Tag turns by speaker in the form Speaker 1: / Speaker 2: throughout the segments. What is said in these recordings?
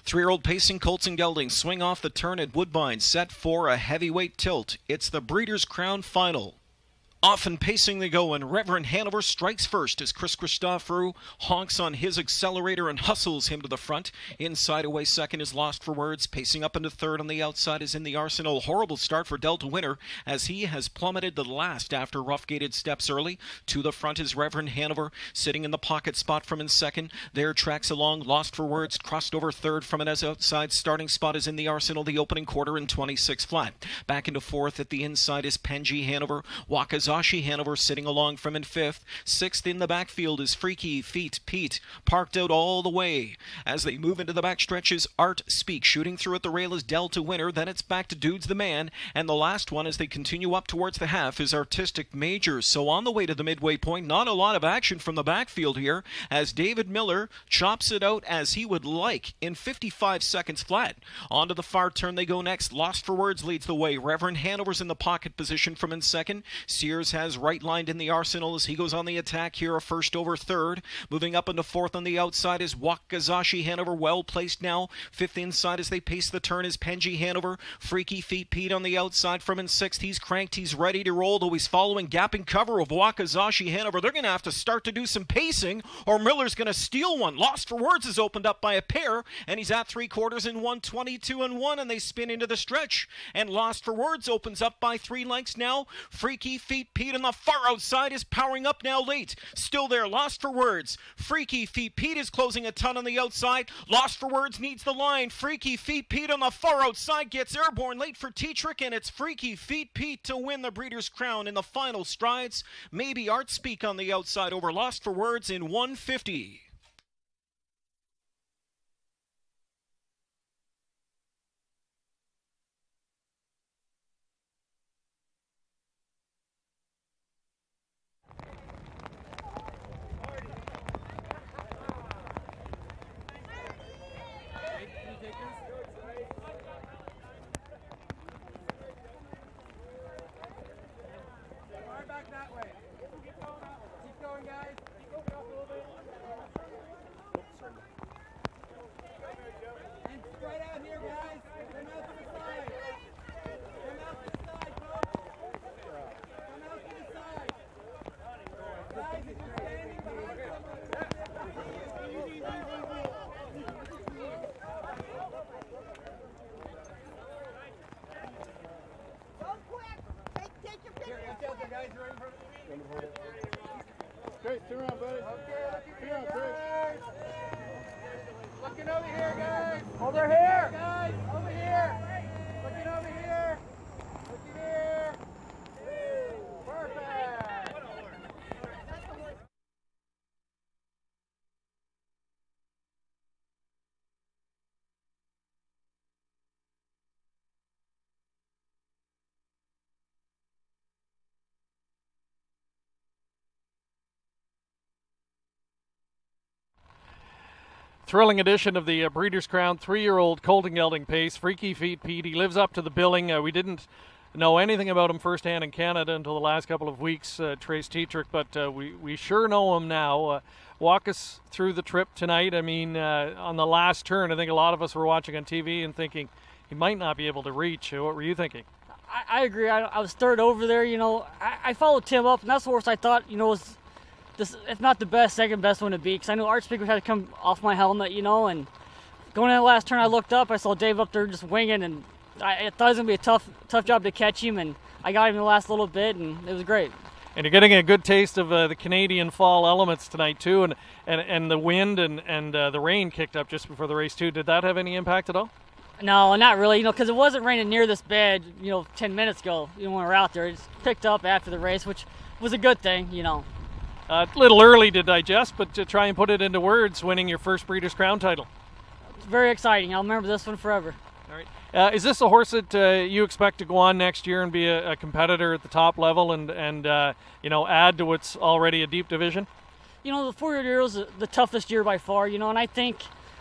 Speaker 1: Three-year-old pacing colts and geldings swing off the turn at Woodbine, set for a heavyweight tilt. It's the Breeders' Crown Final. Off and pacing they go, and Reverend Hanover strikes first as Chris Christophorou honks on his accelerator and hustles him to the front. Inside away second is Lost for Words. Pacing up into third on the outside is In the Arsenal. Horrible start for Delta Winner as he has plummeted to last after rough-gated steps early. To the front is Reverend Hanover, sitting in the pocket spot from in second. There tracks along Lost for Words, crossed over third from an outside starting spot is In the Arsenal, the opening quarter in 26 flat. Back into fourth at the inside is Penji Hanover. Wakazashi Hanover sitting along from in fifth. Sixth in the backfield is Freaky Feet Pete, parked out all the way. As they move into the backstretch is Art Speak. Shooting through at the rail is Delta Winner. Then it's back to Dudes the Man. And the last one as they continue up towards the half is Artistic Major. So on the way to the midway point, not a lot of action from the backfield here as David Miller chops it out as he would like in 55 seconds flat. Onto the far turn they go next. Lost for Words leads the way. Reverend Hanover's in the pocket position from in second. Sears has right-lined In the Arsenal as he goes on the attack here, a first over third. Moving up into fourth on the outside is Wakazashi Hanover, well placed now. Fifth inside as they pace the turn is Penji Hanover. Freaky Feet Pete on the outside from in sixth. He's cranked, he's ready to roll, though he's following gapping cover of Wakazashi Hanover. They're going to have to start to do some pacing or Miller's going to steal one. Lost for Words is opened up by a pair, and he's at 3/4 in 1:22.1, and they spin into the stretch. And Lost for Words opens up by 3 lengths now. Freaky Feet Pete on the far outside is powering up now late. Still there, Lost for Words. Freaky Feet Pete is closing a ton on the outside. Lost for Words needs the line. Freaky Feet Pete on the far outside gets airborne late for T-Trick, and it's Freaky Feet Pete to win the Breeders' Crown in the final strides. Maybe Art Speak on the outside over Lost for Words in 1:50.
Speaker 2: Great, turn around, buddy.
Speaker 3: Okay,
Speaker 2: turn around,
Speaker 3: looking over here, guys.
Speaker 2: Over here.
Speaker 3: Guys, over here. Looking over here. Looking here. Perfect.
Speaker 4: Thrilling edition of the Breeders' Crown 3-year-old colt and gelding pace. Freaky Feet Pete. He lives up to the billing. We didn't know anything about him firsthand in Canada until the last couple of weeks, Trace T-Trick, but we sure know him now. Walk us through the trip tonight. I mean, on the last turn, I think a lot of us were watching on TV and thinking he might not be able to reach. What were you thinking?
Speaker 5: I agree. I was third over there. I followed Tim up, and that's the horse I thought, was this, if not the best, second best one to beat, because I knew Art Speaker had to come off my helmet, and going into the last turn, I looked up, I saw Dave up there just winging, and I thought it was going to be a tough job to catch him, and I got him in the last little bit, and it was great. And
Speaker 4: you're getting a good taste of the Canadian fall elements tonight, too, and the wind and the rain kicked up just before the race, too. Did that have any impact at all?
Speaker 5: No, not really, because it wasn't raining near this bad, 10 minutes ago, when we were out there. It just picked up after the race, which was a good thing,
Speaker 4: A little early to digest, but to try and put it into words, winning your first Breeders' Crown title.
Speaker 5: It's very exciting. I'll remember this one forever.
Speaker 4: All right. Is this a horse that you expect to go on next year and be a competitor at the top level and add to what's already a deep division?
Speaker 5: The 4-year deal is the toughest year by far, and I think,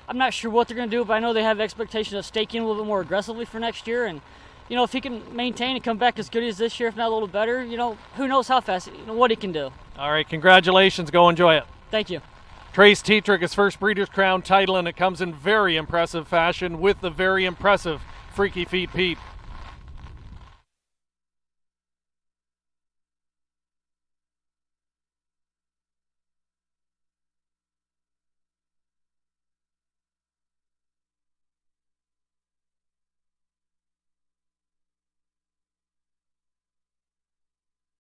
Speaker 5: I'm not sure what they're going to do, but I know they have expectations of staking a little bit more aggressively for next year, and if he can maintain and come back as good as this year, if not a little better, who knows how fast, what he can do.
Speaker 4: All right, congratulations. Go enjoy it.
Speaker 5: Thank you.
Speaker 4: Trace Tetrick, his first Breeders' Crown title, and it comes in very impressive fashion with the very impressive Freaky Feet Pete.